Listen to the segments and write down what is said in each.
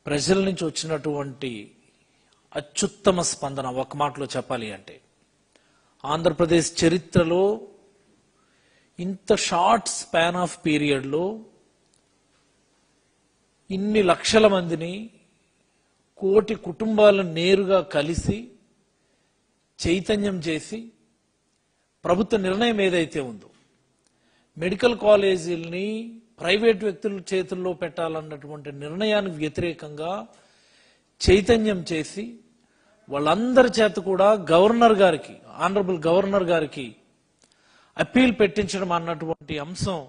ప్రజల నుంచి వచ్చినటువంటి అత్యుత్తమ స్పందన ఒక మాటలో చెప్పాలి అంటే ఆంధ్రప్రదేశ్ చరిత్రలో ఇంత షార్ట్ స్పాన్ ఆఫ్ పీరియడ్లో ఇన్ని లక్షల మందిని కోటి కుటుంబాలను నేరుగా కలిసి చైతన్యం చేసి ప్రభుత్వ నిర్ణయం ఏదైతే ఉందో మెడికల్ కాలేజీల్ని ప్రైవేట్ వ్యక్తుల చేతుల్లో పెట్టాలన్నటువంటి నిర్ణయానికి వ్యతిరేకంగా చైతన్యం చేసి వాళ్ళందరి చేత కూడా గవర్నర్ గారికి ఆనరబుల్ గవర్నర్ గారికి అప్పీల్ పెట్టించడం అన్నటువంటి అంశం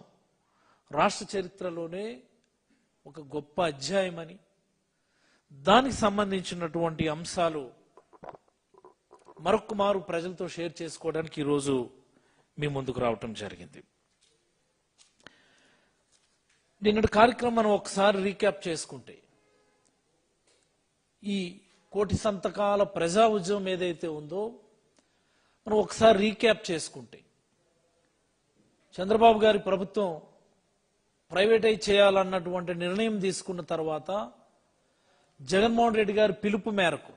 రాష్ట్ర చరిత్రలోనే ఒక గొప్ప అధ్యాయమని దానికి సంబంధించినటువంటి అంశాలు మరొక మారు ప్రజలతో షేర్ చేసుకోవడానికి ఈరోజు మీ ముందుకు రావటం జరిగింది. నిన్నటి కార్యక్రమం మనం ఒకసారి రీక్యాప్ చేసుకుంటే ఈ కోటి సంతకాల ప్రజా ఉద్యమం ఏదైతే ఉందో మనం ఒకసారి రీక్యాప్ చేసుకుంటే చంద్రబాబు గారి ప్రభుత్వం ప్రైవేటైజ్ చేయాలన్నటువంటి నిర్ణయం తీసుకున్న తర్వాత జగన్మోహన్ రెడ్డి గారి పిలుపు మేరకు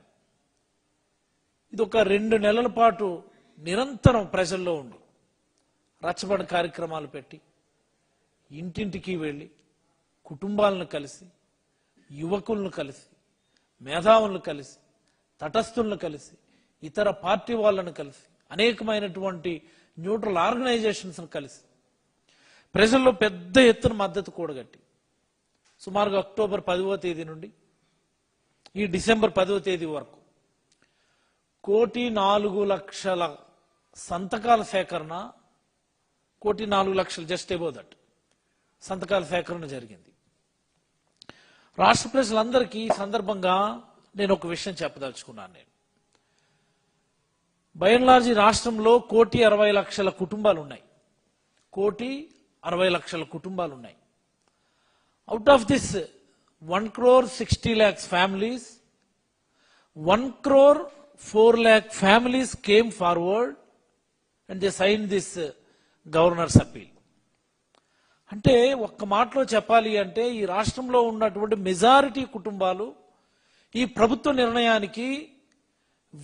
ఇది ఒక 2 నెలల పాటు నిరంతరం ప్రజల్లో ఉండి రచ్చబడ కార్యక్రమాలు పెట్టి ఇంటింటికి వెళ్ళి కుటుంబాలను కలిసి యువకులను కలిసి మేధావులను కలిసి తటస్థులను కలిసి ఇతర పార్టీ వాళ్ళను కలిసి అనేకమైనటువంటి న్యూట్రల్ ఆర్గనైజేషన్స్ను కలిసి ప్రజల్లో పెద్ద ఎత్తున మద్దతు కూడగట్టి సుమారుగా అక్టోబర్ 10వ తేదీ నుండి ఈ డిసెంబర్ 10వ తేదీ వరకు 1,04,00,000 సంతకాల సేకరణ 1,04,00,000 జస్ట్ అబౌవ్ దట్ సంతకాల సేకరణ జరిగింది. రాష్ట్ర ప్రజలందరికీ ఈ సందర్భంగా నేను ఒక విషయం చెప్పదలుచుకున్నాను. నేను బై అండ్ లార్జ్ రాష్ట్రంలో 1,60,00,000 కుటుంబాలు ఉన్నాయి. 1,60,00,000 కుటుంబాలు ఉన్నాయి. Out of this 1,60,00,000 families, 1,04,00,000 families came forward and they signed this governor's appeal. అంటే ఒక్క మాటలో చెప్పాలి అంటే ఈ రాష్ట్రంలో ఉన్నటువంటి మెజారిటీ కుటుంబాలు ఈ ప్రభుత్వ నిర్ణయానికి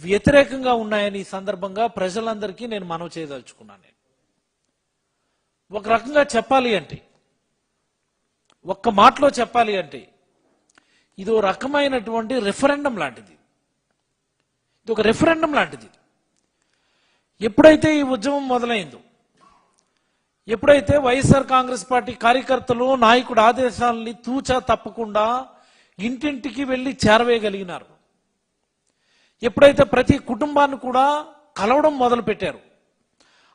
వ్యతిరేకంగా ఉన్నాయని ఈ సందర్భంగా ప్రజలందరికీ నేను మనవి చేయదలుచుకున్నాను. ఒక రకంగా చెప్పాలి అంటే ఒక్క మాటలో చెప్పాలి అంటే ఇది ఒక రకమైనటువంటి రెఫరెండం లాంటిది. ఇది ఒక రెఫరెండం లాంటిది. ఎప్పుడైతే ఈ ఉద్యమం మొదలైందో, ఎప్పుడైతే వైఎస్ఆర్ కాంగ్రెస్ పార్టీ కార్యకర్తలు నాయకుడు ఆదేశాలని తూచా తప్పకుండా ఇంటింటికి వెళ్ళి చేరవేయగలిగినారు, ఎప్పుడైతే ప్రతి కుటుంబాన్ని కూడా కలవడం మొదలు పెట్టారు,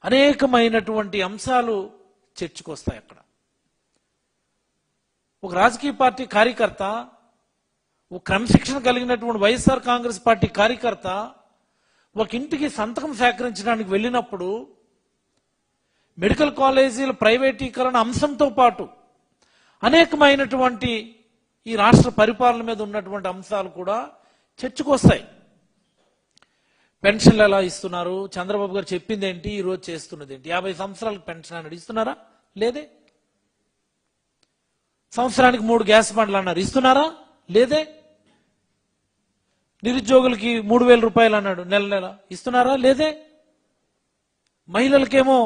అనేకమైనటువంటి అంశాలు చర్చకొస్తాయి. అక్కడ ఒక రాజకీయ పార్టీ కార్యకర్త, ఒక క్రమశిక్షణ కలిగినటువంటి వైఎస్ఆర్ కాంగ్రెస్ పార్టీ కార్యకర్త ఒక ఇంటికి సంతకం సేకరించడానికి వెళ్ళినప్పుడు మెడికల్ కాలేజీల ప్రైవేటీకరణ అంశంతో పాటు అనేకమైనటువంటి ఈ రాష్ట్ర పరిపాలన మీద ఉన్నటువంటి అంశాలు కూడా చర్చకొస్తాయి. పెన్షన్లు ఎలా ఇస్తున్నారు, చంద్రబాబు గారు చెప్పింది ఏంటి, ఈరోజు చేస్తున్నది ఏంటి, 50 సంవత్సరాలకు పెన్షన్ అన్నాడు, ఇస్తున్నారా లేదే? సంవత్సరానికి 3 గ్యాస్ బండ్లు అన్నారు, ఇస్తున్నారా లేదే? నిరుద్యోగులకి 3,000 రూపాయలు అన్నాడు నెల నెల, ఇస్తున్నారా లేదే? మహిళలకేమో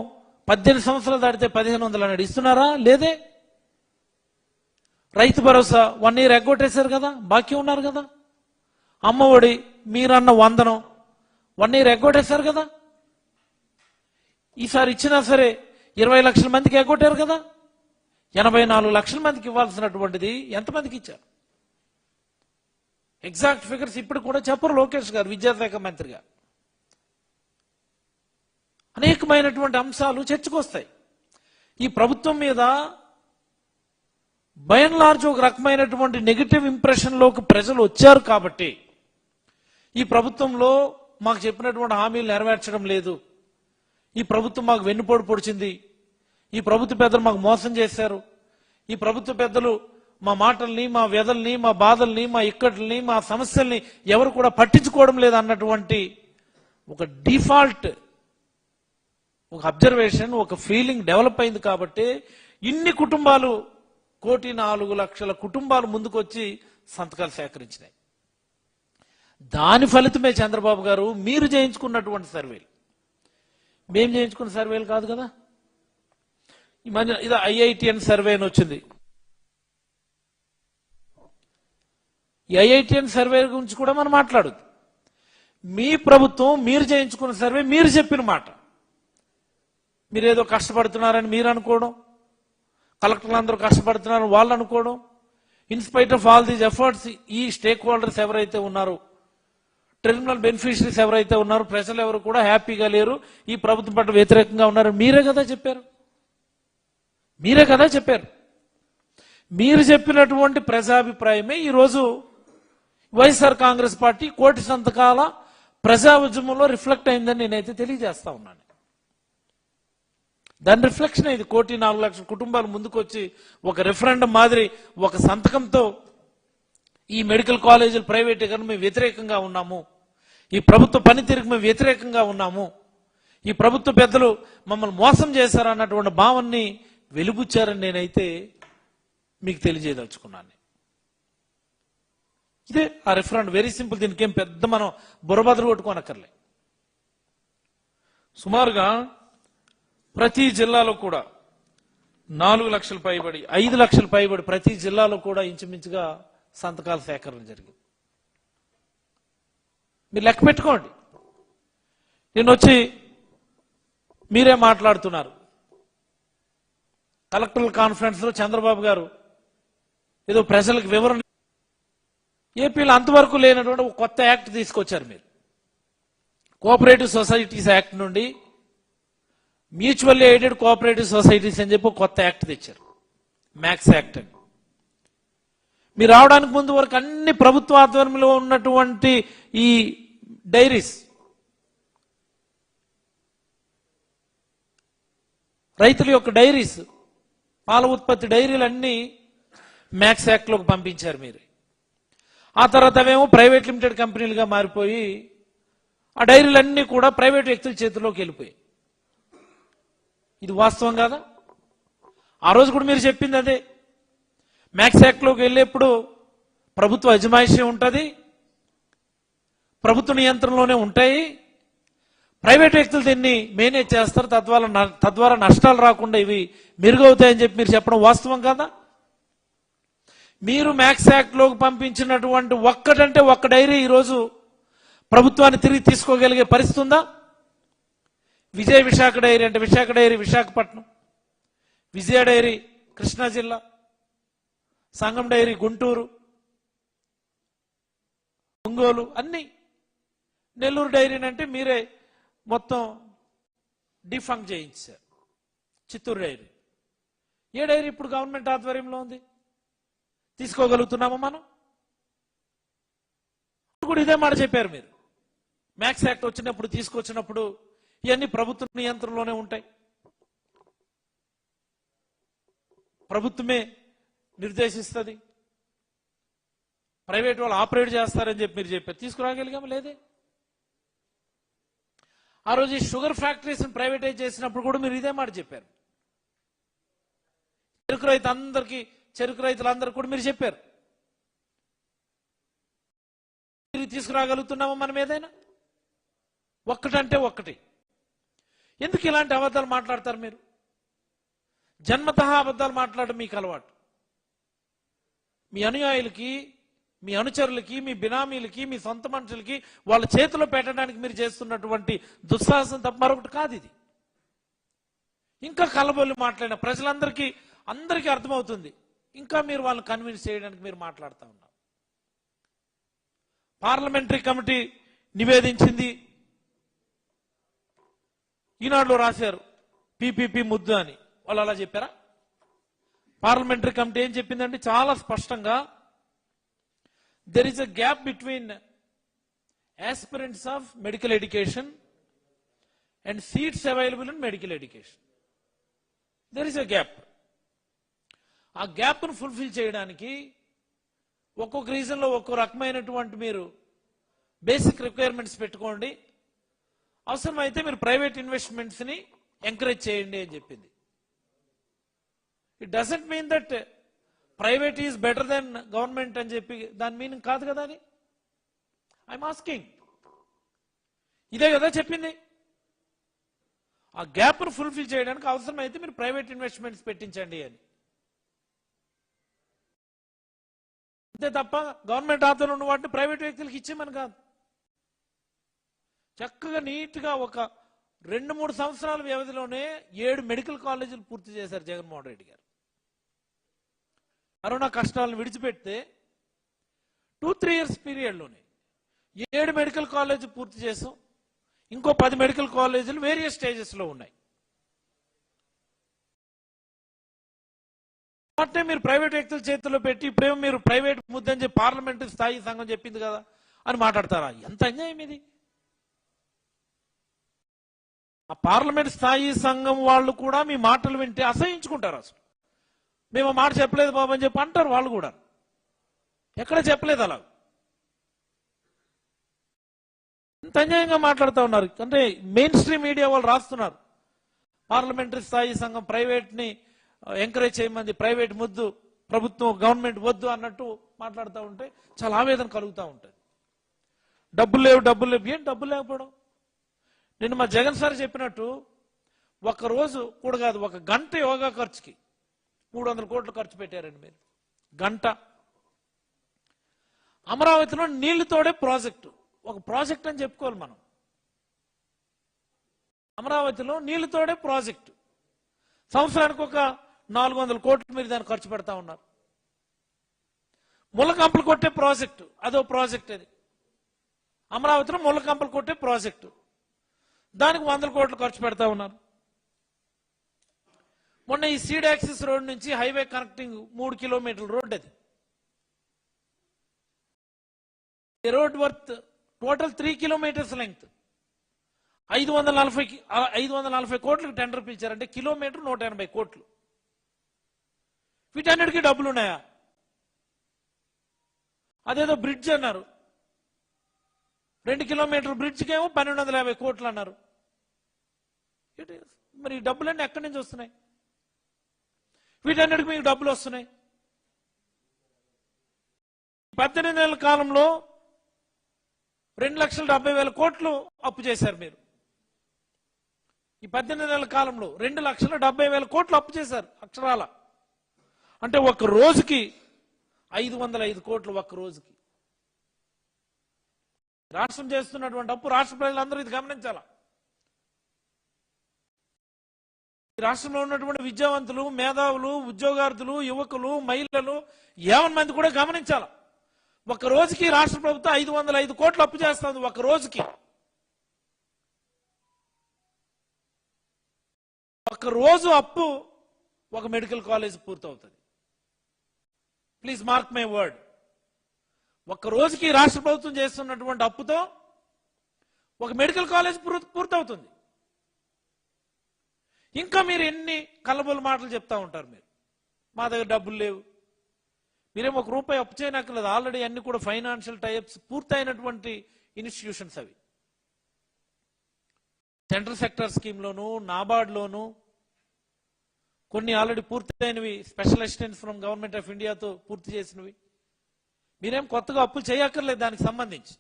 18 సంవత్సరాలు దాటితే 1,500 అన్నాడు, ఇస్తున్నారా లేదే? రైతు భరోసా 1 year ఎగ్గొట్టేశారు కదా, బాకీ ఉన్నారు కదా. అమ్మఒడి మీరన్న 100 1 year ఎగ్గొట్టేశారు కదా. ఈసారి ఇచ్చినా సరే 20 లక్షల మందికి ఎగ్గొట్టారు కదా. 84 లక్షల మందికి ఇవ్వాల్సినటువంటిది ఎంతమందికి ఇచ్చారు? ఎగ్జాక్ట్ ఫిగర్స్ ఇప్పుడు కూడా చెప్పరు లోకేష్ గారు, విద్యాశాఖ మంత్రిగా. అనేకమైనటువంటి అంశాలు చర్చకొస్తాయి. ఈ ప్రభుత్వం మీద బై అండ్ లార్జ్ ఒక రకమైనటువంటి నెగిటివ్ ఇంప్రెషన్లోకి ప్రజలు వచ్చారు కాబట్టి ఈ ప్రభుత్వంలో మాకు చెప్పినటువంటి హామీలు నెరవేర్చడం లేదు, ఈ ప్రభుత్వం మాకు వెన్నుపోటు పొడిచింది, ఈ ప్రభుత్వ పెద్దలు మాకు మోసం చేశారు, ఈ ప్రభుత్వ పెద్దలు మా మాటల్ని, మా వ్యధల్ని, మా బాధల్ని, మా ఇక్కట్లని, మా సమస్యల్ని ఎవరు కూడా పట్టించుకోవడం లేదు అన్నటువంటి ఒక డిఫాల్ట్, ఒక అబ్జర్వేషన్, ఒక ఫీలింగ్ డెవలప్ అయింది. కాబట్టి ఇన్ని కుటుంబాలు 1,04,00,000 కుటుంబాలు ముందుకొచ్చి సంతకాలు సేకరించినాయి. దాని ఫలితమే చంద్రబాబు గారు మీరు చేయించుకున్నటువంటి సర్వేలు, మేము చేయించుకున్న సర్వేలు కాదు కదా. ఈ మధ్య ఇది IITN సర్వే అని వచ్చింది. ఈ IITN సర్వే గురించి కూడా మనం మాట్లాడదు. మీ ప్రభుత్వం మీరు చేయించుకున్న సర్వే, మీరు చెప్పిన మాట, మీరేదో కష్టపడుతున్నారని మీరు అనుకోవడం, కలెక్టర్లు అందరూ కష్టపడుతున్నారని వాళ్ళు అనుకోవడం, in spite of all these efforts ఈ స్టేక్ హోల్డర్స్ ఎవరైతే ఉన్నారో, టెర్మినల్ బెనిఫిషరీస్ ఎవరైతే ఉన్నారో, ప్రజలు ఎవరు కూడా హ్యాపీగా లేరు, ఈ ప్రభుత్వం పట్ల వ్యతిరేకంగా ఉన్నారు, మీరే కదా చెప్పారు. మీరే కదా చెప్పారు. మీరు చెప్పినటువంటి ప్రజాభిప్రాయమే ఈరోజు వైఎస్ఆర్ కాంగ్రెస్ పార్టీ కోటి సంతకాల ప్రజా ఉద్యమంలో రిఫ్లెక్ట్ అయిందని నేనైతే తెలియజేస్తా ఉన్నాను. దాని రిఫ్లెక్షన్ ఇది. 1,04,00,000 కుటుంబాలు ముందుకొచ్చి ఒక రెఫరెండం మాదిరి ఒక సంతకంతో ఈ మెడికల్ కాలేజీలు ప్రైవేటీకరణ మేము వ్యతిరేకంగా ఉన్నాము, ఈ ప్రభుత్వ పనితీరుకు మేము వ్యతిరేకంగా ఉన్నాము, ఈ ప్రభుత్వ పెద్దలు మమ్మల్ని మోసం చేశారన్నటువంటి భావాన్ని వెలుబుచ్చారని నేనైతే మీకు తెలియజేయదలుచుకున్నాను. ఇదే ఆ రెఫరెండం. Very simple. దీనికి ఏం పెద్ద మనం బుర్రబద్దలు కొట్టుకోనక్కర్లే. సుమారుగా ప్రతి జిల్లాలో కూడా 4 లక్షల పైబడి 5 లక్షల పైబడి ప్రతి జిల్లాలో కూడా ఇంచుమించుగా సంతకాల సేకరణ జరిగింది. మీరు లెక్క పెట్టుకోండి. నేను వచ్చి మీరే మాట్లాడుతున్నారు. కలెక్టరల్ కాన్ఫరెన్స్ లో చంద్రబాబు గారు ఏదో ప్రజలకు వివరణ, ఏపీలో అంతవరకు లేనటువంటి ఒక కొత్త యాక్ట్ తీసుకొచ్చారు మీరు. కోఆపరేటివ్ సొసైటీస్ యాక్ట్ నుండి మ్యూచువల్లీ ఎయిడెడ్ కోఆపరేటివ్ సొసైటీస్ అని చెప్పి కొత్త యాక్ట్ తెచ్చారు, మ్యాక్స్ యాక్ట్ అని. మీరు రావడానికి ముందు వరకు అన్ని ప్రభుత్వ ఆధ్వర్యంలో ఉన్నటువంటి ఈ డైరీస్, రైతుల యొక్క డైరీస్, పాల ఉత్పత్తి డైరీలు అన్ని మ్యాక్స్ యాక్ట్ లోకి పంపించారు మీరు. ఆ తర్వాత అవేమో ప్రైవేట్ లిమిటెడ్ కంపెనీలుగా మారిపోయి ఆ డైరీలన్నీ కూడా ప్రైవేట్ వ్యక్తుల చేతుల్లోకి వెళ్ళిపోయాయి. ఇది వాస్తవం కాదా? ఆ రోజు కూడా మీరు చెప్పింది అదే. మ్యాక్స్ యాక్ట్లోకి వెళ్ళేప్పుడు ప్రభుత్వ అజమాయిషీ ఉంటుంది, ప్రభుత్వ నియంత్రణలోనే ఉంటాయి, ప్రైవేట్ వ్యక్తులు దీన్ని మేనేజ్ చేస్తారు, తద్వారా నష్టాలు రాకుండా ఇవి మెరుగవుతాయని చెప్పి మీరు చెప్పడం వాస్తవం కాదా? మీరు మ్యాక్స్ యాక్ట్లోకి పంపించినటువంటి ఒక్కటంటే ఒక్క డైరీ ఈరోజు ప్రభుత్వాన్ని తిరిగి తీసుకోగలిగే పరిస్థితి ఉందా? విజయ విశాఖ డైరీ అంటే విశాఖ డైరీ విశాఖపట్నం, విజయ డైరీ కృష్ణా జిల్లా, సంగం డైరీ గుంటూరు, ఒంగోలు, అన్ని. నెల్లూరు డైరీని అంటే మీరే మొత్తం డిఫంక్ చేయించారు. చిత్తూరు డైరీ, ఏ డైరీ ఇప్పుడు గవర్నమెంట్ ఆధ్వర్యంలో ఉంది? తీసుకోగలుగుతున్నామా మనం? కూడా ఇదే మాట చెప్పారు మీరు. మ్యాక్స్ యాక్ట్ వచ్చినప్పుడు, తీసుకొచ్చినప్పుడు ఇవన్నీ ప్రభుత్వ నియంత్రణలోనే ఉంటాయి, ప్రభుత్వమే నిర్దేశిస్తుంది, ప్రైవేట్ వాళ్ళు ఆపరేట్ చేస్తారని చెప్పి మీరు చెప్పారు. తీసుకురాగలిగామా? లేదే. ఆ రోజు ఈ షుగర్ ఫ్యాక్టరీస్ ప్రైవేటైజ్ చేసినప్పుడు కూడా మీరు ఇదే మాట చెప్పారు. చెరుకు రైతులందరికీ కూడా మీరు చెప్పారు. మీరు తీసుకురాగలుగుతున్నామా మనం ఏదైనా? ఒక్కటంటే ఒక్కటి. ఎందుకు ఇలాంటి అబద్ధాలు మాట్లాడతారు మీరు? జన్మతః అబద్ధాలు మాట్లాడడం మీకు అలవాటు. మీ అనుయాయులకి, మీ అనుచరులకి, మీ బినామీలకి, మీ సొంత మనుషులకి వాళ్ళ చేతిలో పెట్టడానికి మీరు చేస్తున్నటువంటి దుస్సాహసం తప్ప మరొకటి కాదు ఇది. ఇంకా కలబొల్లి మాట్లాడిన ప్రజలందరికీ అర్థమవుతుంది. ఇంకా మీరు వాళ్ళని కన్విన్స్ చేయడానికి మీరు మాట్లాడుతూ ఉన్నారు. పార్లమెంటరీ కమిటీ నివేదించింది, ఈనాడులో రాశారు పీపీపీ ముద్దు అని. వాళ్ళు అలా చెప్పారా? పార్లమెంటరీ కమిటీ ఏం చెప్పిందంటే చాలా స్పష్టంగా, there is a gap between aspirants of medical education and seats available in medical education. There is a gap. ఆ గ్యాప్ ను ఫుల్ఫిల్ చేయడానికి ఒక్కొక్క రీజన్ లో ఒక్కో రకమైనటువంటి మీరు బేసిక్ రిక్వైర్మెంట్స్ పెట్టుకోండి, అవసరమైతే మీరు ప్రైవేట్ ఇన్వెస్ట్మెంట్స్ ని ఎంకరేజ్ చేయండి అని చెప్పింది. It doesn't mean that private is better than government అని చెప్పి దాని మీనింగ్ కాదు కదా అది. ఐఎమ్ ఆస్కింగ్, ఇదే కదా చెప్పింది. ఆ గ్యాప్ను ఫుల్ఫిల్ చేయడానికి అవసరమైతే మీరు ప్రైవేట్ ఇన్వెస్ట్మెంట్స్ పెట్టించండి అని, అంతే తప్ప గవర్నమెంట్ ఆధ్వర్యంలో ఉన్న వాటిని ప్రైవేట్ వ్యక్తులకు ఇచ్చేమని కాదు. చక్కగా నీట్గా ఒక 2-3 సంవత్సరాల వ్యవధిలోనే 7 మెడికల్ కాలేజీలు పూర్తి చేశారు జగన్మోహన్ రెడ్డి గారు. కరోనా కష్టాలను విడిచిపెడితే 2-3 ఇయర్స్ పీరియడ్లోనే 7 మెడికల్ కాలేజ్ పూర్తి చేసాం. ఇంకో 10 మెడికల్ కాలేజీలు వేరియస్ స్టేజెస్లో ఉన్నాయి. వాటినే మీరు ప్రైవేట్ వ్యక్తుల చేతుల్లో పెట్టి ఇప్పుడేమో మీరు ప్రైవేట్ ముద్దని చెప్పి పార్లమెంటరీ స్థాయి సంఘం చెప్పింది కదా అని మాట్లాడతారా? ఎంత అన్యాయం ఇది. ఆ పార్లమెంట్ స్థాయి సంఘం వాళ్ళు కూడా మీ మాటలు వింటే అసహించుకుంటారు. అసలు మేము మాట చెప్పలేదు బాబు అని చెప్పి అంటారు వాళ్ళు కూడా. ఎక్కడ చెప్పలేదు అలా. ఇంత అన్యాయంగా మాట్లాడుతూ ఉన్నారు. అంటే మెయిన్ స్ట్రీమ్ మీడియా వాళ్ళు రాస్తున్నారు పార్లమెంటరీ స్థాయి సంఘం ప్రైవేట్ని ఎంకరేజ్ చేయమంది, ప్రైవేట్ ముద్దు, ప్రభుత్వం గవర్నమెంట్ వద్దు అన్నట్టు మాట్లాడుతూ ఉంటే చాలా ఆవేదన కలుగుతూ ఉంటుంది. డబ్బులు లేవు, డబ్బులు లేవు. ఏం డబ్బులు లేకపోవడం? నేను మా జగన్ సార్ చెప్పినట్టు ఒక రోజు కూడా కాదు, ఒక గంట యోగా ఖర్చుకి 300 కోట్లు ఖర్చు పెట్టారండి మీరు. గంట. అమరావతిలో నీళ్లు తోడే ప్రాజెక్టు, ఒక ప్రాజెక్ట్ అని చెప్పుకోవాలి మనం. అమరావతిలో నీళ్లు తోడే ప్రాజెక్టు సంవత్సరానికి ఒక 400 కోట్లు మీరు దాన్ని ఖర్చు పెడతా ఉన్నారు. ముళ్ళకంపలు కొట్టే ప్రాజెక్టు, అదో ప్రాజెక్ట్. అది అమరావతిలో ముళ్ళకంపలు కొట్టే ప్రాజెక్టు, దానికి 100 కోట్లు ఖర్చు పెడతా ఉన్నారు. మొన్న ఈ సీడ్ యాక్సిస్ రోడ్ నుంచి హైవే కనెక్టింగ్ 3 కిలోమీటర్ల రోడ్. అది road worth total 3 kilometres length. 540 కోట్లకు టెండర్ పిలిచారంటే కిలోమీటర్ 180 కోట్లు. వీటన్నిటికీ డబ్బులు ఉన్నాయా? అదేదో బ్రిడ్జ్ అన్నారు, 2 కిలోమీటర్ బ్రిడ్జ్కి ఏమో 1250 కోట్లు అన్నారు. మరి ఈ డబ్బులన్నీ ఎక్కడి నుంచి వస్తున్నాయి? వీటన్నిటికి మీకు డబ్బులు వస్తున్నాయి. 18 నెలల కాలంలో 2,70,000 కోట్లు అప్పు చేశారు మీరు. ఈ 18 నెలల కాలంలో 2,70,000 కోట్లు అప్పు చేశారు అక్షరాల. అంటే ఒక రోజుకి 505 కోట్లు. ఒక్క రోజుకి రాష్ట్రం చేస్తున్నటువంటి అప్పు రాష్ట్ర ప్రజలందరూ ఇది గమనించాల. ఈ రాష్ట్రంలో ఉన్నటువంటి విద్యావంతులు, మేధావులు, ఉద్యోగార్థులు, యువకులు, మహిళలు 50 మంది కూడా గమనించాల. ఒక రోజుకి రాష్ట్ర ప్రభుత్వం 505 కోట్లు అప్పు చేస్తుంది. ఒక రోజుకి. ఒక రోజు అప్పు ఒక మెడికల్ కాలేజ్ పూర్తవుతుంది. Please mark my word. ఒక రోజుకి రాష్ట్ర ప్రభుత్వం చేస్తున్నటువంటి అప్పుతో ఒక మెడికల్ కాలేజ్ పూర్తవుతుంది. ఇంకా మీరు ఎన్ని కలబోలు మాటలు చెప్తా ఉంటారు. మీరు మా దగ్గర డబ్బులు లేవు, మీరేమో ₹1 అప్పు చేయనక్కర్లేదు. ఆల్రెడీ అన్ని కూడా ఫైనాన్షియల్ టైప్స్ పూర్తయినటువంటి ఇన్స్టిట్యూషన్స్. అవి సెంట్రల్ సెక్టర్ స్కీమ్లోను, నాబార్డ్లోను కొన్ని ఆల్రెడీ పూర్తయినవి, special assistance from government of ఇండియాతో పూర్తి చేసినవి. మీరేం కొత్తగా అప్పులు చేయక్కర్లేదు దానికి సంబంధించి.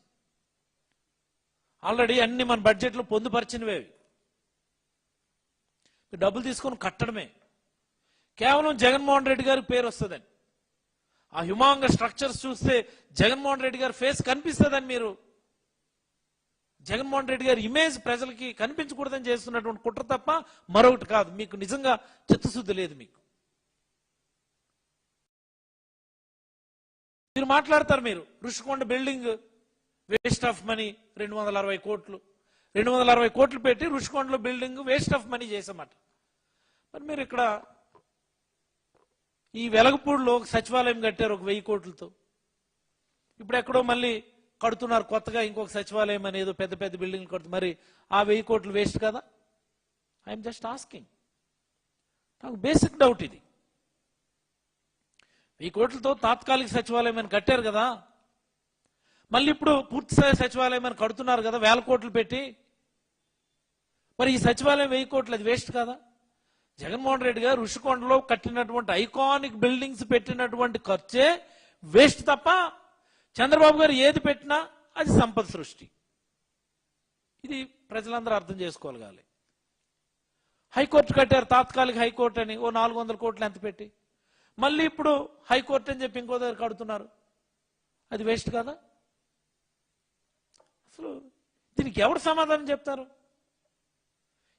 ఆల్రెడీ అన్ని మన బడ్జెట్లో పొందుపరిచినవి. అవి డబ్బులు తీసుకొని కట్టడమే. కేవలం జగన్మోహన్ రెడ్డి గారి పేరు వస్తుందని, ఆ హ్యూమాంగ స్ట్రక్చర్స్ చూస్తే జగన్మోహన్ రెడ్డి గారి ఫేస్ కనిపిస్తుందని, మీరు జగన్మోహన్ రెడ్డి గారి ఇమేజ్ ప్రజలకి కనిపించకూడదని చేస్తున్నటువంటి కుట్ర తప్ప మరొకటి కాదు. మీకు నిజంగా చిత్తశుద్ధి లేదు. మీరు మాట్లాడతారు, మీరు Rushikonda building waste of money 260 కోట్లు, 260 కోట్లు పెట్టి ఋషికొండలో బిల్డింగ్ వేస్ట్ ఆఫ్ మనీ చేసామట. మరి మీరు ఇక్కడ ఈ వెలగపూడిలో ఒక సచివాలయం కట్టారు 1000 కోట్లతో. ఇప్పుడు ఎక్కడో మళ్ళీ కడుతున్నారు కొత్తగా ఇంకొక సచివాలయం అనేదో పెద్ద పెద్ద బిల్డింగ్లు కడుతు. మరి ఆ 1000 కోట్లు వేస్ట్ కదా? I'm just asking. నాకు బేసిక్ డౌట్ ఇది. 1000 కోట్లతో తాత్కాలిక సచివాలయం అని కట్టారు కదా, మళ్ళీ ఇప్పుడు పూర్తిస్థాయి సచివాలయం అని కడుతున్నారు కదా 1000 కోట్లు పెట్టి. మరి ఈ సచివాలయం 1000 కోట్లు అది వేస్ట్ కదా? జగన్మోహన్ రెడ్డి గారు ఋషికొండలో కట్టినటువంటి ఐకానిక్ బిల్డింగ్స్ పెట్టినటువంటి ఖర్చే వేస్ట్ తప్ప చంద్రబాబు గారు ఏది పెట్టినా అది సంపద సృష్టి. ఇది ప్రజలందరూ అర్థం చేసుకోగలగాలి. హైకోర్టు కట్టారు, తాత్కాలిక హైకోర్టు అని, ఓ 400 కోట్లు ఎంత పెట్టి, మళ్ళీ ఇప్పుడు హైకోర్టు అని చెప్పి ఇంకో దగ్గర కడుతున్నారు. అది వేస్ట్ కదా? అసలు దీనికి ఎవరు సమాధానం చెప్తారు?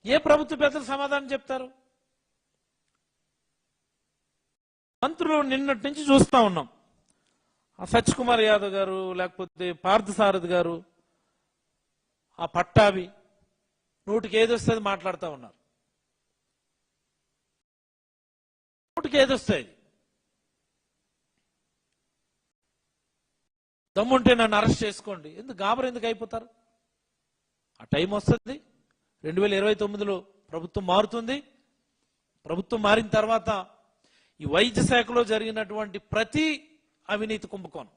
ఏ ప్రభుత్వ పెద్దలు సమాధానం చెప్తారు? మంత్రులు నిన్నటి నుంచి చూస్తా ఉన్నాం. సత్యకుమార్ యాదవ్ గారు, లేకపోతే పార్థసారథి గారు, ఆ పట్టాభి నోటికి ఏదొస్తుంది మాట్లాడుతూ ఉన్నారు. నోటికి ఏదొస్తాయి. దమ్ముంటే నన్ను అరెస్ట్ చేసుకోండి. ఎందుకు అయిపోతారు? ఆ టైం వస్తుంది. 2029లో ప్రభుత్వం మారుతుంది. ప్రభుత్వం మారిన తర్వాత ఈ వైద్య శాఖలో జరిగినటువంటి ప్రతి అవినీతి కుంభకోణం,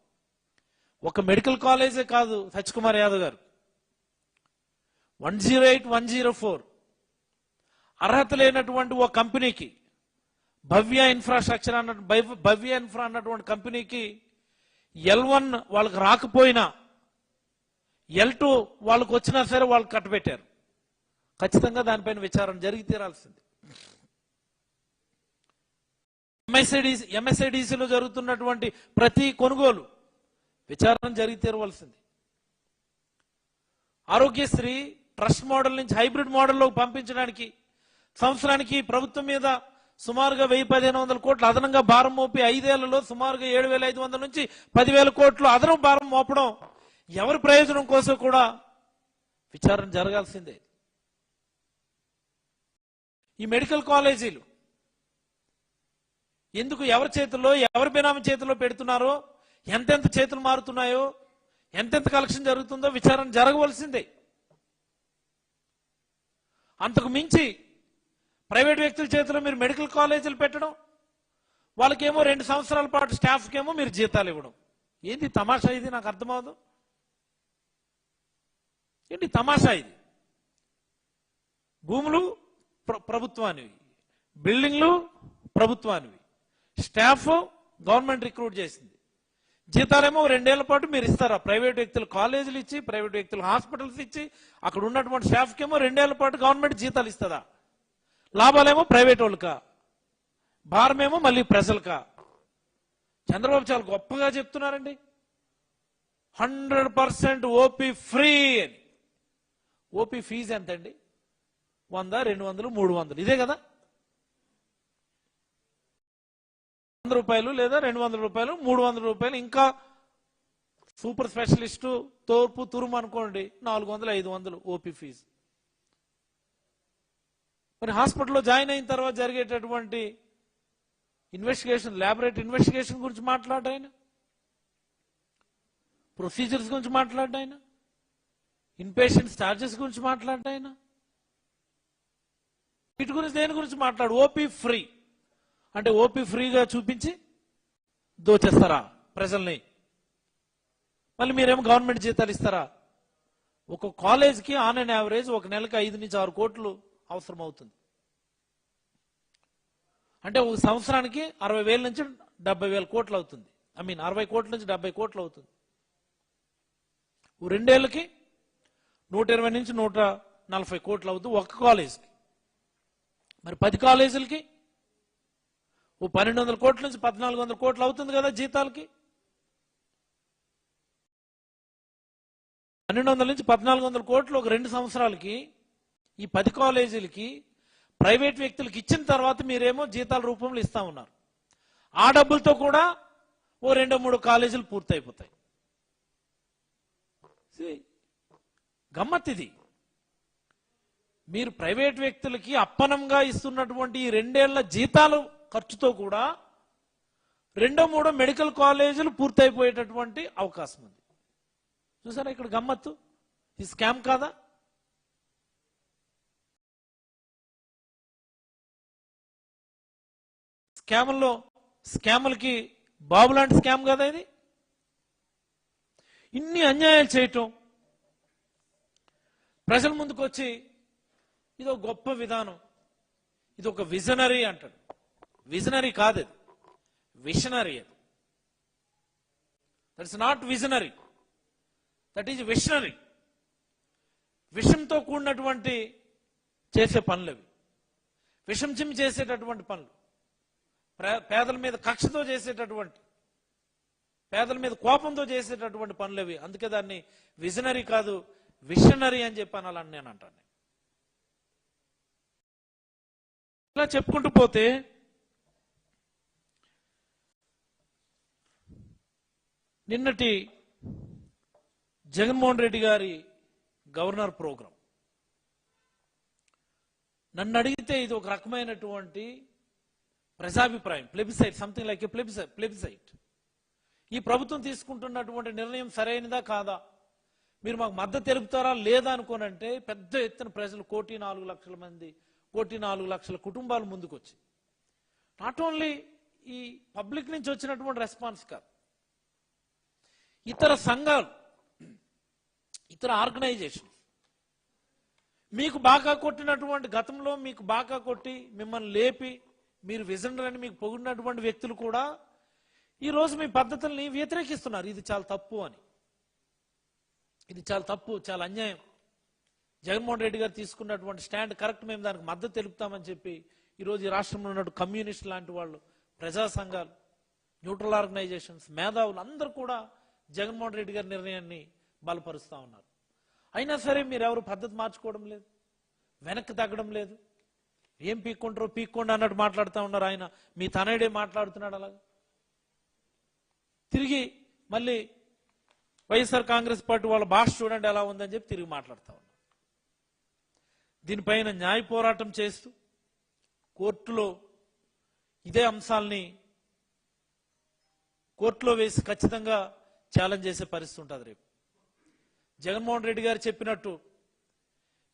ఒక మెడికల్ కాలేజే కాదు సత్యకుమార్ యాదవ్ గారు, 108, 104 అర్హత లేనటువంటి ఓ కంపెనీకి, భవ్య ఇన్ఫ్రా అన్నటువంటి కంపెనీకి L1 వాళ్ళకి రాకపోయినా L2 వాళ్ళకు వచ్చినా సరే వాళ్ళకి కట్టబెట్టారు. ఖచ్చితంగా దానిపైన విచారణ జరిగి తీరాల్సింది. MSIDCలో జరుగుతున్నటువంటి ప్రతి కొనుగోలు విచారణ జరిగి తీరవలసింది. ఆరోగ్యశ్రీ ట్రస్ట్ మోడల్ నుంచి హైబ్రిడ్ మోడల్లో పంపించడానికి సంవత్సరానికి ప్రభుత్వం మీద సుమారుగా 1000-1500 కోట్లు అదనంగా భారం మోపి 5 ఏళ్లలో సుమారుగా 7500 నుంచి 10,000 కోట్లు అదనం భారం మోపడం ఎవరి ప్రయోజనం కోసం కూడా విచారణ జరగాల్సిందే. ఈ మెడికల్ కాలేజీలు ఎందుకు ఎవరి చేతుల్లో, ఎవరి బినామీ చేతుల్లో పెడుతున్నారో, ఎంతెంత చేతులు మారుతున్నాయో, ఎంతెంత కలెక్షన్ జరుగుతుందో విచారణ జరగవలసిందే. అంతకు మించి ప్రైవేట్ వ్యక్తుల చేతిలో మీరు మెడికల్ కాలేజీలు పెట్టడం, వాళ్ళకేమో 2 సంవత్సరాల పాటు స్టాఫ్కేమో మీరు జీతాలు ఇవ్వడం, ఏంటి తమాషా ఇది? నాకు అర్థమవదు. ఏంటి తమాషా ఇది? భూములు ప్రభుత్వానివి, బిల్డింగ్లు ప్రభుత్వానివి, స్టాఫ్ గవర్నమెంట్ రిక్రూట్ చేసింది, జీతాలేమో 2 ఏళ్ల పాటు మీరు ఇస్తారా? ప్రైవేట్ వ్యక్తులు కాలేజీలు ఇచ్చి, ప్రైవేట్ వ్యక్తులు హాస్పిటల్స్ ఇచ్చి, అక్కడ ఉన్నటువంటి స్టాఫ్కేమో 2 ఏళ్ల పాటు గవర్నమెంట్ జీతాలు ఇస్తుందా? లాభాలేమో ప్రైవేట్ వాళ్ళకా, భారమేమో మళ్ళీ ప్రజలకా? చంద్రబాబు చాలా గొప్పగా చెప్తున్నారండి, 100% ఓపీ ఫ్రీ అని. ఓపీ ఫీజు ఎంతండి? 100, 200, 300 ఇదే కదా? 100 రూపాయలు లేదా 200 రూపాయలు, 300 రూపాయలు, ఇంకా సూపర్ స్పెషలిస్టు తోర్పు తురుము అనుకోండి 400, 500 ఓపీ ఫీజు. మరి హాస్పిటల్లో జాయిన్ అయిన తర్వాత జరిగేటటువంటి ఇన్వెస్టిగేషన్, ల్యాబొరేటరీ ఇన్వెస్టిగేషన్ గురించి మాట్లాడాయన, ప్రొసీజర్స్ గురించి మాట్లాడాయన, ఇన్పేషెంట్స్ ఛార్జెస్ గురించి మాట్లాడాయన, వీటి గురించి దేని గురించి మాట్లాడు? ఓపీ ఫ్రీ అంటే ఓపీ ఫ్రీగా చూపించి దోచేస్తారా ప్రజల్ని? మళ్ళీ మీరేమో గవర్నమెంట్ జీతాలు ఇస్తారా? ఒక కాలేజ్కి ఆన్ అండ్ యావరేజ్ ఒక నెలకు 5 నుంచి 6 కోట్లు అవసరం అవుతుంది. అంటే ఒక సంవత్సరానికి 60,000 నుంచి 70,000 కోట్లు అవుతుంది. 60 కోట్ల నుంచి 70 కోట్లు అవుతుంది. 2 ఏళ్ళకి 120 నుంచి 140 కోట్లు అవుతుంది ఒక్క కాలేజ్కి. మరి 10 కాలేజీలకి 1200 కోట్ల నుంచి 1400 కోట్లు అవుతుంది కదా జీతాలకి. 1200 నుంచి 1400 కోట్లు ఒక 2 సంవత్సరాలకి ఈ 10 కాలేజీలకి ప్రైవేట్ వ్యక్తులకు ఇచ్చిన తర్వాత మీరేమో జీతాల రూపంలో ఇస్తా ఉన్నారు. ఆ డబ్బులతో కూడా ఓ 2-3 కాలేజీలు పూర్తయిపోతాయి. గమ్మత్ ఇది. మీరు ప్రైవేట్ వ్యక్తులకి అప్పనంగా ఇస్తున్నటువంటి ఈ 2 ఏళ్ల జీతాలు ఖర్చుతో కూడా 2-3 మెడికల్ కాలేజీలు పూర్తయిపోయేటటువంటి అవకాశం ఉంది. చూసారా ఇక్కడ గమ్మత్తు? ఈ స్కామ్ కాదా? స్కాములకి బాబు లాంటి స్కామ్ కదా ఇది? ఇన్ని అన్యాయాలు చేయటం, ప్రజల ముందుకు వచ్చి ఇదో గొప్ప విధానం, ఇది ఒక విజనరీ అంటాడు. విజనరీ కాదు, అది విషనరీ. అది that's not visionary, that is visionary. విషంతో కూడినటువంటి చేసే పనులు అవి, విషం చిమ్మి చేసేటటువంటి పనులు, పేదల మీద కక్షతో చేసేటటువంటి, పేదల మీద కోపంతో చేసేటటువంటి పనులు అవి. అందుకే దాన్ని విజనరీ కాదు, విషనరీ అని చెప్పాను అలా నేను అంటాను. ఇలా చెప్పుకుంటూ పోతే నిన్నటి జగన్మోహన్ రెడ్డి గారి గవర్నర్ ప్రోగ్రాం నన్ను అడిగితే ఇది ఒక రకమైనటువంటి ప్రజాభిప్రాయం, plebiscite, something like a plebiscite. ఈ ప్రభుత్వం తీసుకుంటున్నటువంటి నిర్ణయం సరైనదా కాదా, మీరు మాకు మద్దతు తెలుపుతారా లేదా అనుకోనంటే పెద్ద ఎత్తున ప్రజలు 1,04,00,000 మంది, 1,04,00,000 కుటుంబాలు ముందుకొచ్చి, నాట్ ఓన్లీ ఈ పబ్లిక్ నుంచి వచ్చినటువంటి రెస్పాన్స్ కాదు, ఇతర సంఘాలు, ఇతర ఆర్గనైజేషన్, మీకు బాగా కొట్టినటువంటి గతంలో మీకు బాగా కొట్టి మిమ్మల్ని లేపి మీరు విజనరీ అని మీకు పొగిడినటువంటి వ్యక్తులు కూడా ఈరోజు మీ పద్ధతుల్ని వ్యతిరేకిస్తున్నారు. ఇది చాలా తప్పు అని, ఇది చాలా తప్పు, చాలా అన్యాయం, జగన్మోహన్ రెడ్డి గారు తీసుకున్నటువంటి స్టాండ్ కరెక్ట్, మేము దానికి మద్దతు తెలుపుతామని చెప్పి ఈరోజు ఈ రాష్ట్రంలో ఉన్నట్టు కమ్యూనిస్ట్ లాంటి వాళ్ళు, ప్రజా సంఘాలు, న్యూట్రల్ ఆర్గనైజేషన్స్, మేధావులు అందరూ కూడా జగన్మోహన్ రెడ్డి గారి నిర్ణయాన్ని బలపరుస్తూ ఉన్నారు. అయినా సరే మీరెవరు పద్ధతి మార్చుకోవడం లేదు, వెనక్కి తగ్గడం లేదు. ఏం పీక్కుంటారో పీక్కోండి అన్నట్టు మాట్లాడుతూ ఉన్నారు. ఆయన మీ తనయుడే మాట్లాడుతున్నాడు అలాగా. తిరిగి మళ్ళీ వైఎస్ఆర్ కాంగ్రెస్ పార్టీ వాళ్ళ భాష చూడండి ఎలా ఉందని చెప్పి తిరిగి మాట్లాడుతూ ఉన్నారు. దీనిపైన న్యాయ పోరాటం చేస్తూ కోర్టులో ఇదే అంశాలని కోర్టులో వేసి ఖచ్చితంగా ఛాలెంజ్ చేసే పరిస్థితి ఉంటుంది రేపు. జగన్మోహన్ రెడ్డి గారు చెప్పినట్టు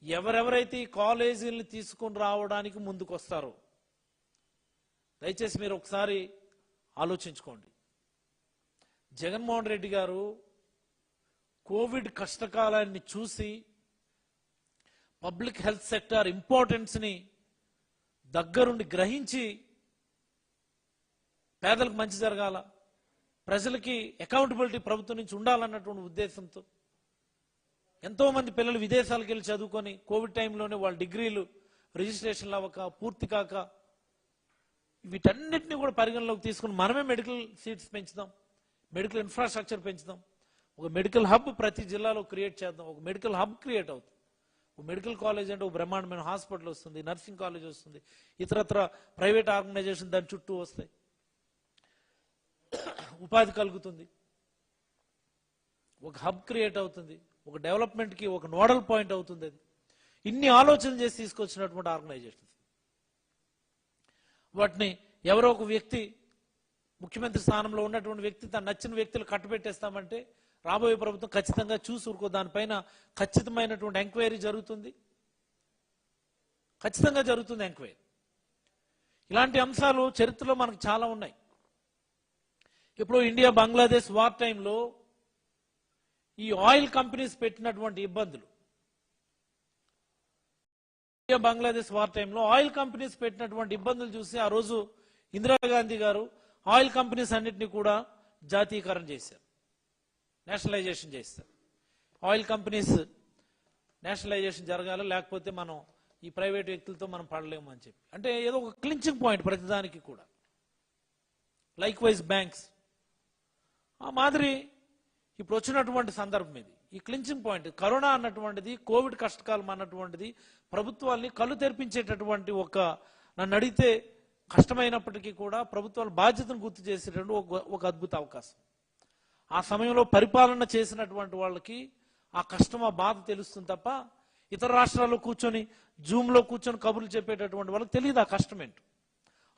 ఎవరెవరైతే ఈ కాలేజీలను తీసుకుని రావడానికి ముందుకు వస్తారో దయచేసి మీరు ఒకసారి ఆలోచించుకోండి. జగన్మోహన్ రెడ్డి గారు కోవిడ్ కష్టకాలాన్ని చూసి పబ్లిక్ హెల్త్ సెక్టార్ ఇంపార్టెన్స్ని దగ్గరుండి గ్రహించి పేదలకు మంచి జరగాల, ప్రజలకి అకౌంటబిలిటీ ప్రభుత్వం నుంచి ఉండాలన్నటువంటి ఉద్దేశంతో ఎంతో మంది పిల్లలు విదేశాలకు వెళ్ళి చదువుకొని కోవిడ్ టైంలోనే వాళ్ళ డిగ్రీలు రిజిస్ట్రేషన్లు అవ్వక పూర్తి కాక వీటన్నిటిని కూడా పరిగణలోకి తీసుకుని మనమే మెడికల్ సీట్స్ పెంచుదాం, మెడికల్ ఇన్ఫ్రాస్ట్రక్చర్ పెంచుదాం, ఒక మెడికల్ హబ్ ప్రతి జిల్లాలో క్రియేట్ చేద్దాం. ఒక మెడికల్ హబ్ క్రియేట్ అవుతుంది, ఒక మెడికల్ కాలేజ్ అంటే ఒక బ్రహ్మాండమైన హాస్పిటల్ వస్తుంది, నర్సింగ్ కాలేజ్ వస్తుంది, ఇతరత్ర ప్రైవేట్ ఆర్గనైజేషన్ దాని చుట్టూ వస్తాయి, ఉపాధి కలుగుతుంది, ఒక హబ్ క్రియేట్ అవుతుంది, ఒక డెవలప్మెంట్కి ఒక నోడల్ పాయింట్ అవుతుంది. అది ఇన్ని ఆలోచనలు చేసి తీసుకొచ్చినటువంటి ఆర్గనైజేషన్స్. వాటిని ఎవరో ఒక వ్యక్తి ముఖ్యమంత్రి స్థానంలో ఉన్నటువంటి వ్యక్తి తన నచ్చిన వ్యక్తులు కట్టబెట్టేస్తామంటే రాబోయే ప్రభుత్వం ఖచ్చితంగా చూసుకో, దానిపైన ఖచ్చితమైనటువంటి ఎంక్వైరీ జరుగుతుంది, ఖచ్చితంగా జరుగుతుంది ఎంక్వైరీ. ఇలాంటి అంశాలు చరిత్రలో మనకు చాలా ఉన్నాయి. ఇప్పుడు ఇండియా బంగ్లాదేశ్ వార్ టైంలో ఈ ఆయిల్ కంపెనీస్ పెట్టినటువంటి ఇబ్బందులు, ఇండియా బంగ్లాదేశ్ వార్ టైంలో ఆయిల్ కంపెనీస్ పెట్టినటువంటి ఇబ్బందులు చూసి ఆ రోజు ఇందిరాగాంధీ గారు ఆయిల్ కంపెనీస్ అన్నింటినీ కూడా జాతీయకరణ చేశారు, నేషనలైజేషన్ చేశారు. ఆయిల్ కంపెనీస్ నేషనలైజేషన్ జరగాలి, లేకపోతే మనం ఈ ప్రైవేట్ వ్యక్తులతో మనం పడలేము అని చెప్పి, అంటే ఏదో ఒక క్లించింగ్ పాయింట్ ప్రతిదానికి కూడా. లైక్ వైజ్ బ్యాంక్స్ ఆ మాదిరి ఇప్పుడు వచ్చినటువంటి సందర్భం ఇది. ఈ క్లించింగ్ పాయింట్ కరోనా అన్నటువంటిది, కోవిడ్ కష్టకాలం అన్నటువంటిది ప్రభుత్వాల్ని కళ్ళు తెరిపించేటటువంటి నన్ను అడిగితే కష్టమైనప్పటికీ కూడా ప్రభుత్వాల బాధ్యతను గుర్తు చేసేటువంటి ఒక అద్భుత అవకాశం. ఆ సమయంలో పరిపాలన చేసినటువంటి వాళ్ళకి ఆ కష్టం, ఆ బాధ తెలుస్తుంది తప్ప ఇతర రాష్ట్రాల్లో కూర్చొని జూమ్లో కూర్చొని కబుర్లు చెప్పేటటువంటి వాళ్ళకి తెలియదు ఆ కష్టం ఏంటో.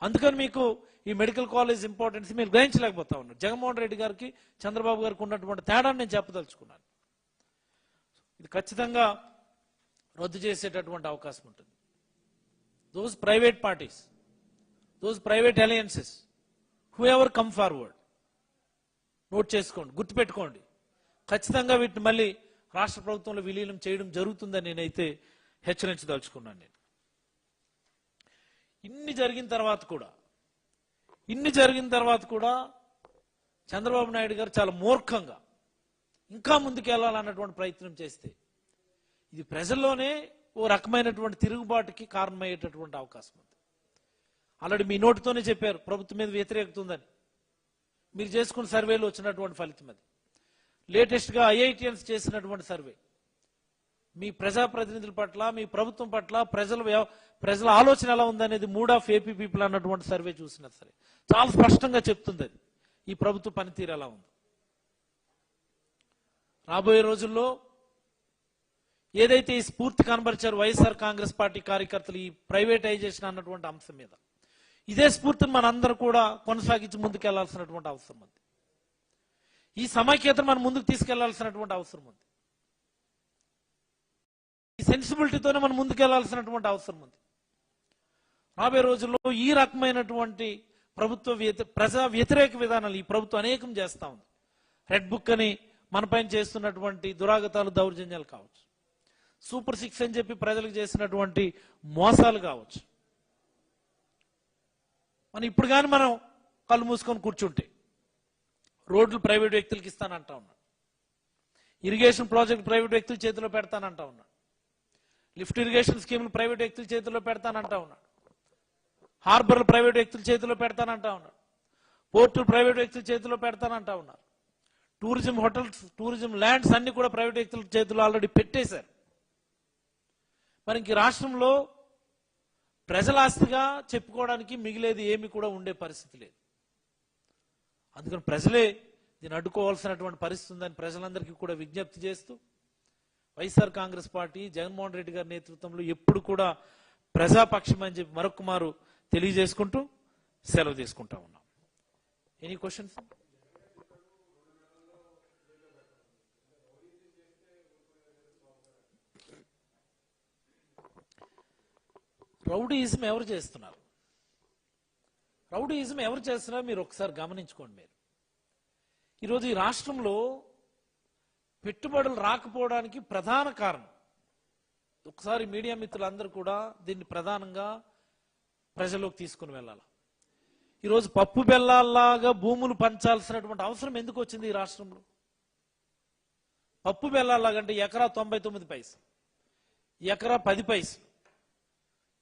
అందుకని మీకు ఈ మెడికల్ కాలేజ్ ఇంపార్టెన్స్ మీరు గ్రహించలేకపోతా ఉన్నారు. జగన్మోహన్ రెడ్డి గారికి చంద్రబాబు గారికి ఉన్నటువంటి తేడాన్ని నేను చెప్పదలుచుకున్నాను. ఇది ఖచ్చితంగా రద్దు చేసేటటువంటి అవకాశం ఉంటుంది. Those private parties, those private alliances, who ever come forward, note చేసుకోండి, గుర్తుపెట్టుకోండి, ఖచ్చితంగా వీటిని మళ్ళీ రాష్ట్ర ప్రభుత్వంలో విలీనం చేయడం జరుగుతుందని నేనైతే హెచ్చరించదలుచుకున్నాను. నేను ఇన్ని జరిగిన తర్వాత కూడా చంద్రబాబు నాయుడు గారు చాలా మూర్ఖంగా ఇంకా ముందుకెళ్లాలన్నటువంటి ప్రయత్నం చేస్తే ఇది ప్రజల్లోనే ఓ రకమైనటువంటి తిరుగుబాటుకి కారణమయ్యేటటువంటి అవకాశం ఉంది. ఆల్రెడీ మీ నోటితోనే చెప్పారు ప్రభుత్వం మీద వ్యతిరేకత ఉందని. మీరు చేసుకున్న సర్వేలో వచ్చినటువంటి ఫలితం అది. లేటెస్ట్గా ఐఐటిఎన్స్ చేసినటువంటి సర్వే మీ ప్రజాప్రతినిధుల పట్ల, మీ ప్రభుత్వం పట్ల ప్రజల ఆలోచన ఎలా ఉందనేది మూడ్ ఆఫ్ ఏపీ పీపుల్ అన్నటువంటి సర్వే చూసినా సరే చాలా స్పష్టంగా చెప్తుంది అది ఈ ప్రభుత్వ పనితీరు ఎలా ఉంది. రాబోయే రోజుల్లో ఏదైతే ఈ స్ఫూర్తి కనబరిచారు వైఎస్ఆర్ కాంగ్రెస్ పార్టీ కార్యకర్తలు ఈ ప్రైవేటైజేషన్ అన్నటువంటి అంశం మీద, ఇదే స్ఫూర్తిని మనందరూ కూడా కొనసాగించి ముందుకెళ్లాల్సినటువంటి అవసరం ఉంది. ఈ సమైక్యతను మనం ముందుకు తీసుకెళ్లాల్సినటువంటి అవసరం ఉంది. ఈ సెన్సిబిలిటీతోనే మనం ముందుకెళ్లాల్సినటువంటి అవసరం ఉంది. రాబోయే రోజుల్లో ఈ రకమైనటువంటి ప్రజా వ్యతిరేక విధానాలు ఈ ప్రభుత్వం అనేకం చేస్తా ఉంది. రెడ్ బుక్ అని మనపైన చేస్తున్నటువంటి దురాగతాలు, దౌర్జన్యాలు కావచ్చు, సూపర్ 6 అని చెప్పి ప్రజలకు చేసినటువంటి మోసాలు కావచ్చు. ఇప్పుడు కానీ మనం కళ్ళు మూసుకొని కూర్చుంటే రోడ్లు ప్రైవేట్ వ్యక్తులకు ఇస్తానంటా ఉన్నాడు, ఇరిగేషన్ ప్రాజెక్ట్ ప్రైవేట్ వ్యక్తుల చేతిలో పెడతానంటా ఉన్నాడు, లిఫ్ట్ ఇరిగేషన్ స్కీములు ప్రైవేట్ వ్యక్తుల చేతిలో పెడతానంటా ఉన్నాడు, హార్బర్లు ప్రైవేట్ వ్యక్తుల చేతిలో పెడతానంటా ఉన్నాడు, పోర్టులు ప్రైవేట్ వ్యక్తుల చేతిలో పెడతానంటా ఉన్నారు, టూరిజం హోటల్స్, టూరిజం ల్యాండ్స్ అన్ని కూడా ప్రైవేట్ వ్యక్తుల చేతిలో ఆల్రెడీ పెట్టేశారు. మరి ఇంక రాష్ట్రంలో ప్రజల ఆస్తిగా చెప్పుకోవడానికి మిగిలేది ఏమి కూడా ఉండే పరిస్థితి లేదు. అందుకని ప్రజలే దీన్ని అడ్డుకోవాల్సినటువంటి పరిస్థితి ఉందని ప్రజలందరికీ కూడా విజ్ఞప్తి చేస్తూ వైఎస్ఆర్ కాంగ్రెస్ పార్టీ జగన్మోహన్ రెడ్డి గారి నేతృత్వంలో ఎప్పుడు కూడా ప్రజాపక్షం అని చెప్పి మరొక మారు తెలియజేసుకుంటూ సెలవు తీసుకుంటా ఉన్నాం. Any questions? రౌడీయిజం ఎవరు చేస్తున్నారు? రౌడీయిజం ఎవరు చేస్తున్నారో మీరు ఒకసారి గమనించుకోండి. మీరు ఈరోజు ఈ రాష్ట్రంలో పెట్టుబడులు రాకపోవడానికి ప్రధాన కారణం, ఒకసారి మీడియా మిత్రులందరూ కూడా దీన్ని ప్రధానంగా ప్రజల్లోకి తీసుకుని వెళ్ళాలి. ఈరోజు పప్పు బెల్లాల్లాగా భూములు పంచాల్సినటువంటి అవసరం ఎందుకు వచ్చింది ఈ రాష్ట్రంలో? పప్పు బెల్లాల్లాగంటే ఎకరా 99 పైసలు, ఎకరా 10 పైసలు,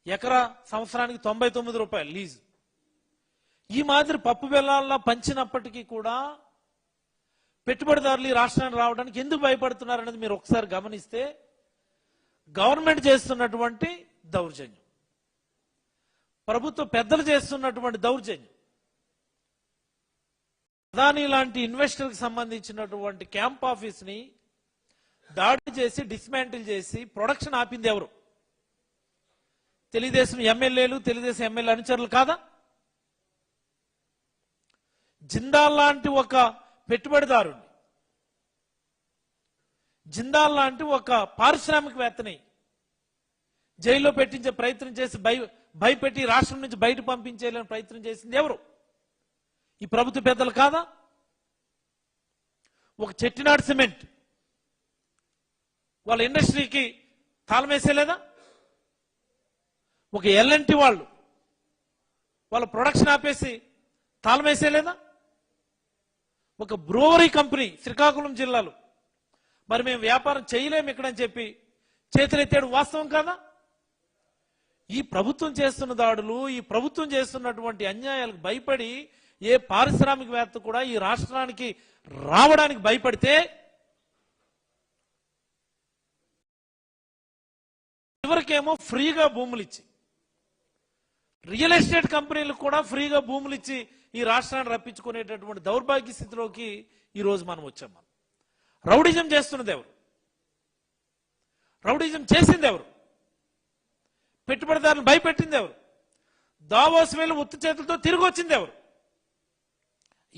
ఎకరా సంవత్సరానికి 99 రూపాయలు లీజు. ఈ మాదిరి పప్పు బెల్లాల్లా పంచినప్పటికీ కూడా పెట్టుబడిదారులు ఈ రాష్ట్రానికి రావడానికి ఎందుకు భయపడుతున్నారనేది మీరు ఒకసారి గమనిస్తే గవర్నమెంట్ చేస్తున్నటువంటి దౌర్జన్యం, ప్రభుత్వ పెద్దలు చేస్తున్నటువంటి దౌర్జన్యం, అదానీ లాంటి ఇన్వెస్టర్కి సంబంధించినటువంటి క్యాంప్ ఆఫీస్ ని దాడి చేసి డిస్మాంటిల్ చేసి ప్రొడక్షన్ ఆపింది ఎవరు? తెలుగుదేశం ఎమ్మెల్యేలు, తెలుగుదేశం ఎమ్మెల్యే అనుచరులు కాదా? జిందాల్ లాంటి ఒక పెట్టుబడిదారుని, జిందాల్ లాంటి ఒక పారిశ్రామికవేత్తని జైల్లో పెట్టించే ప్రయత్నం చేసి భయపెట్టి రాష్ట్రం నుంచి బయట పంపించేయాలని ప్రయత్నం చేసింది ఎవరు? ఈ ప్రభుత్వ పెద్దలు కాదా? ఒక చెట్టినాడు సిమెంట్ వాళ్ళ ఇండస్ట్రీకి తాళం వేసేలేదా? ఒక ఎల్ఎన్టీ వాళ్ళు వాళ్ళ ప్రొడక్షన్ ఆపేసి తాళం వేసేలేదా? ఒక బ్రూవరీ కంపెనీ శ్రీకాకుళం జిల్లాలో మరి మేము వ్యాపారం చేయలేము ఇక్కడని చెప్పి చేతులెత్తాడు, వాస్తవం కాదా? ఈ ప్రభుత్వం చేస్తున్న దాడులు, ఈ ప్రభుత్వం చేస్తున్నటువంటి అన్యాయాలకు భయపడి ఏ పారిశ్రామికవేత్త కూడా ఈ రాష్ట్రానికి రావడానికి భయపడితే చివరికేమో ఫ్రీగా భూములు ఇచ్చి, రియల్ ఎస్టేట్ కంపెనీలకు కూడా ఫ్రీగా భూములు ఇచ్చి ఈ రాష్ట్రాన్ని రప్పించుకునేటటువంటి దౌర్భాగ్య స్థితిలోకి ఈ రోజు మనం వచ్చాం. మనం రౌడిజం చేస్తున్నది ఎవరు? రౌడిజం చేసింది ఎవరు? పెట్టుబడిదారులను భయపెట్టింది ఎవరు? దావోస్ వేలు ఉత్తి చేతులతో తిరిగి వచ్చింది ఎవరు?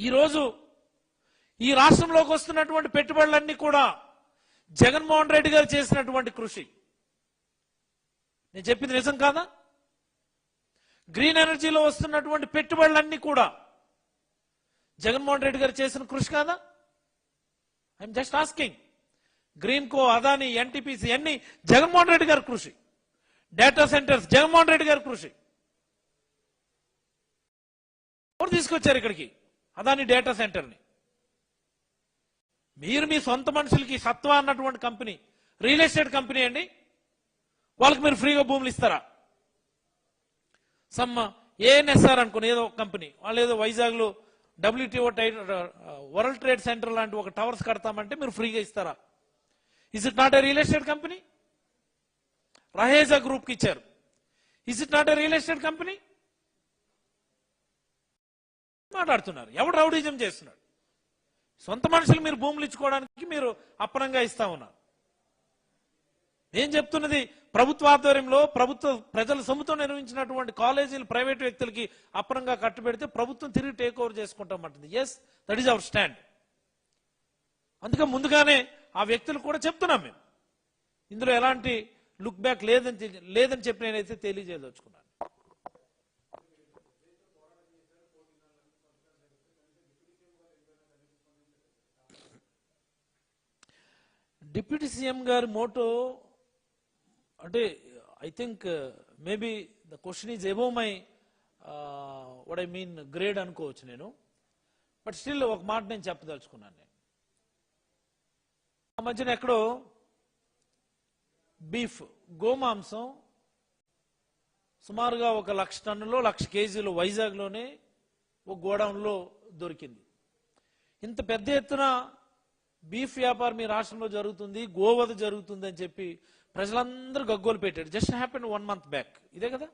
ఈరోజు ఈ రాష్ట్రంలోకి వస్తున్నటువంటి పెట్టుబడులన్నీ కూడా జగన్మోహన్ రెడ్డి గారు చేసినటువంటి కృషి. నేను చెప్పింది నిజం కాదా? గ్రీన్ ఎనర్జీలో వస్తున్నటువంటి పెట్టుబడులన్నీ కూడా జగన్మోహన్ రెడ్డి గారు చేసిన కృషి కాదా? I'm just asking. Green co, Adani, NTPC అన్ని జగన్మోహన్ రెడ్డి గారి కృషి. డేటా సెంటర్స్ జగన్మోహన్ రెడ్డి గారి కృషి. ఎవరు తీసుకొచ్చారు ఇక్కడికి అదాని డేటా సెంటర్ని? మీరు మీ సొంత మనుషులకి సత్వా అన్నటువంటి కంపెనీ రియల్ ఎస్టేట్ కంపెనీ అండి, వాళ్ళకి మీరు ఫ్రీగా భూములు ఇస్తారా? సమ్ ఏఎన్ఎస్ఆర్ అనుకుని ఏదో ఒక కంపెనీ, వాళ్ళు ఏదో వైజాగ్లో WTO వరల్డ్ ట్రేడ్ సెంటర్ లాంటి ఒక టవర్స్ కడతామంటే మీరు ఫ్రీగా ఇస్తారా? Is it not a real estate company? Raheja గ్రూప్కి ఇచ్చారు. Is it not a real estate company? మాట్లాడుతున్నారు. ఎవడు రౌడీజం చేస్తున్నాడు? సొంత మనుషులు మీరు భూములు ఇచ్చుకోవడానికి మీరు అప్పనంగా ఇస్తా ఉన్నారు. ఏం చెప్తున్నది, ప్రభుత్వ ఆధ్వర్యంలో ప్రజల సొమ్ముతో నిర్వహించినటువంటి కాలేజీలు ప్రైవేట్ వ్యక్తులకి అప్పనంగా కట్టుబెడితే ప్రభుత్వం తిరిగి టేక్ ఓవర్ చేసుకుంటామంటుంది. Yes, that is our stand. అందుకే ముందుగానే ఆ వ్యక్తులు కూడా చెప్తున్నాం మేము, ఇందులో ఎలాంటి లుక్ బ్యాక్ లేదని చెప్పి నేనైతే తెలియజేయదలుచుకున్నాను. డిప్యూటీ సీఎం గారి మోటో అంటే I think maybe the question is above my what I mean grade అనుకోవచ్చు నేను. బట్ స్టిల్ ఒక మాట నేను చెప్పదలుచుకున్నాను. నేను ఆ మధ్యన ఎక్కడో బీఫ్ గోమాంసం సుమారుగా 1,00,000 టన్నులో 1,00,000 కేజీలు వైజాగ్లోనే ఒక గోడౌన్లో దొరికింది. ఇంత పెద్ద ఎత్తున బీఫ్ వ్యాపారం మీ రాష్ట్రంలో జరుగుతుంది, గోవధ జరుగుతుంది అని చెప్పి ప్రజలందరూ గగ్గోలు పెట్టారు. Just happen 1 month back. ఇదే కదా,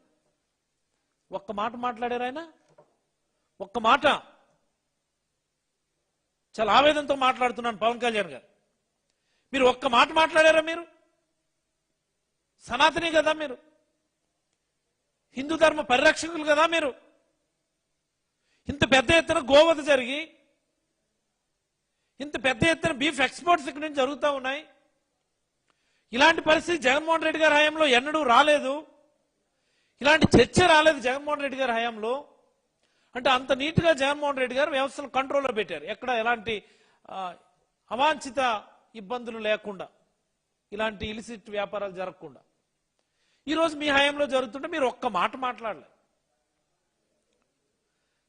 ఒక్క మాట మాట్లాడారు ఆయన. ఒక్క మాట, చాలా ఆవేదనతో మాట్లాడుతున్నాను పవన్ కళ్యాణ్ గారు. మీరు ఒక్క మాట మాట్లాడారా? మీరు సనాతని కదా, మీరు హిందూ ధర్మ పరిరక్షకులు కదా. మీరు ఇంత పెద్ద ఎత్తున గోవధ జరిగి ఇంత పెద్ద ఎత్తున బీఫ్ ఎక్స్పోర్ట్స్ ఇక్కడి నుంచి జరుగుతూ ఉన్నాయి. ఇలాంటి పరిస్థితి జగన్మోహన్ రెడ్డి గారి హయాంలో ఎన్నడూ రాలేదు. ఇలాంటి చర్చ రాలేదు జగన్మోహన్ రెడ్డి గారి హయాంలో. అంటే అంత నీట్గా జగన్మోహన్ రెడ్డి గారు వ్యవస్థను కంట్రోల్లో పెట్టారు. ఎక్కడ ఎలాంటి అవాంఛిత ఇబ్బందులు లేకుండా, ఇలాంటి ఇలిసిట్ వ్యాపారాలు జరగకుండా. ఈరోజు మీ హయాంలో జరుగుతుంటే మీరు ఒక్క మాట మాట్లాడలేదు.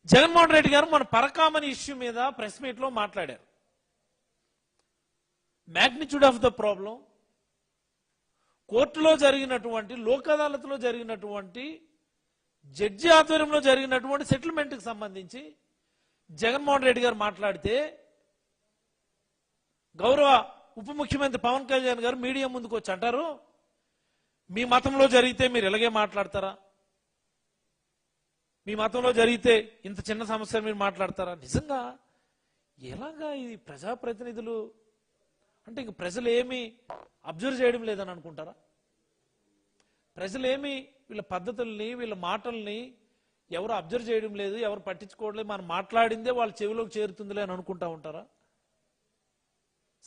జగన్మోహన్ రెడ్డి గారు మన పరకామణి ఇష్యూ మీద ప్రెస్ మీట్లో మాట్లాడారు. మ్యాగ్నిట్యూడ్ ఆఫ్ ద ప్రాబ్లం, కోర్టులో జరిగినటువంటి, లోక్ అదాలత్లో జరిగినటువంటి, జడ్జి ఆధ్వర్యంలో జరిగినటువంటి సెటిల్మెంట్కి సంబంధించి జగన్మోహన్ రెడ్డి గారు మాట్లాడితే గౌరవ ఉప ముఖ్యమంత్రి పవన్ కళ్యాణ్ గారు మీడియా ముందుకు వచ్చి అంటారు, మీ మతంలో జరిగితే మీరు ఇలాగే మాట్లాడతారా? మీ మతంలో జరిగితే ఇంత చిన్న సమస్య మీరు మాట్లాడతారా? నిజంగా ఎలాగా ఇది ప్రజాప్రతినిధులు అంటే ఇంక ప్రజలు ఏమి అబ్జర్వ్ చేయడం లేదని అనుకుంటారా? ప్రజలు ఏమి వీళ్ళ పద్ధతుల్ని, వీళ్ళ మాటల్ని ఎవరు అబ్జర్వ్ చేయడం లేదు, ఎవరు పట్టించుకోవట్లేదు, మనం మాట్లాడిందే వాళ్ళ చెవిలోకి చేరుతుందిలే అని అనుకుంటా ఉంటారా?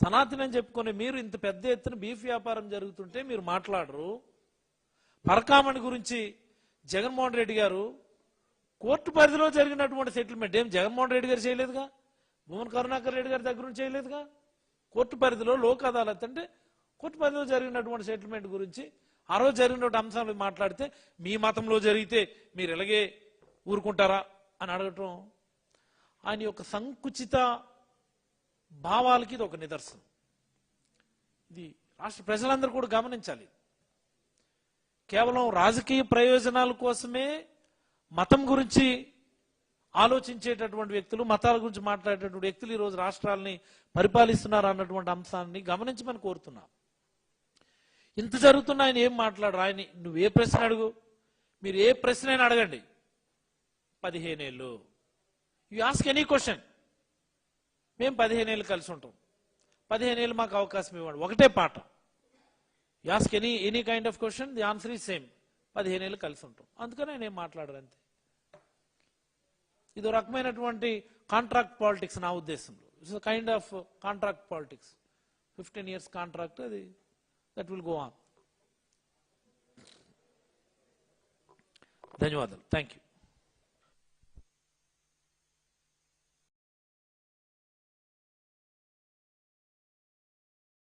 సనాతనం అని చెప్పుకొని మీరు ఇంత పెద్ద ఎత్తున బీఫ్ వ్యాపారం జరుగుతుంటే మీరు మాట్లాడరు. పరకామణి గురించి జగన్మోహన్ రెడ్డి గారు కోర్టు పరిధిలో జరిగినటువంటి సెటిల్మెంట్ ఏం జగన్మోహన్ రెడ్డి గారు చేయలేదుగా, భూమన కరుణాకర్ రెడ్డి గారి దగ్గర నుంచి చేయలేదుగా. కోర్టు పరిధిలో లోక్ అదాలత్ అంటే కోర్టు పరిధిలో జరిగినటువంటి సెటిల్మెంట్ గురించి ఆ రోజు జరిగినటువంటి అంశాలు మాట్లాడితే మీ మతంలో జరిగితే మీరు ఎలాగే ఊరుకుంటారా అని అడగటం ఆయన యొక్క సంకుచిత భావాలకి ఇది ఒక నిదర్శనం. ఇది రాష్ట్ర ప్రజలందరూ కూడా గమనించాలి. కేవలం రాజకీయ ప్రయోజనాల కోసమే మతం గురించి ఆలోచించేటటువంటి వ్యక్తులు, మతాల గురించి మాట్లాడేటటువంటి వ్యక్తులు ఈరోజు రాష్ట్రాలని పరిపాలిస్తున్నారు అన్నటువంటి అంశాన్ని గమనించమని కోరుతున్నా. ఇంత జరుగుతున్నా ఆయన ఏం మాట్లాడరు. ఆయన నువ్వు ఏ ప్రశ్న అడుగు, మీరు ఏ ప్రశ్న అయినా అడగండి, 15 ఏళ్ళు యు ఆస్క్ ఎనీ క్వశ్చన్, మేము 15 ఏళ్ళు కలిసి ఉంటాం, 15 ఏళ్ళు మాకు అవకాశం ఇవ్వండి, ఒకటే పాట. You ask any kind of question, the answer is same, 15 ఏళ్ళు కలిసి ఉంటాం. అందుకని ఆయన ఏం మాట్లాడరు అంతే. ఇది రకమైనటువంటి కాంట్రాక్ట్ పాలిటిక్స్ నా ఉద్దేశంలో. It's kind of contract politics. 15 years contract, అది దట్ విల్ గో ఆన్. ధన్యవాదాలు. Thank you.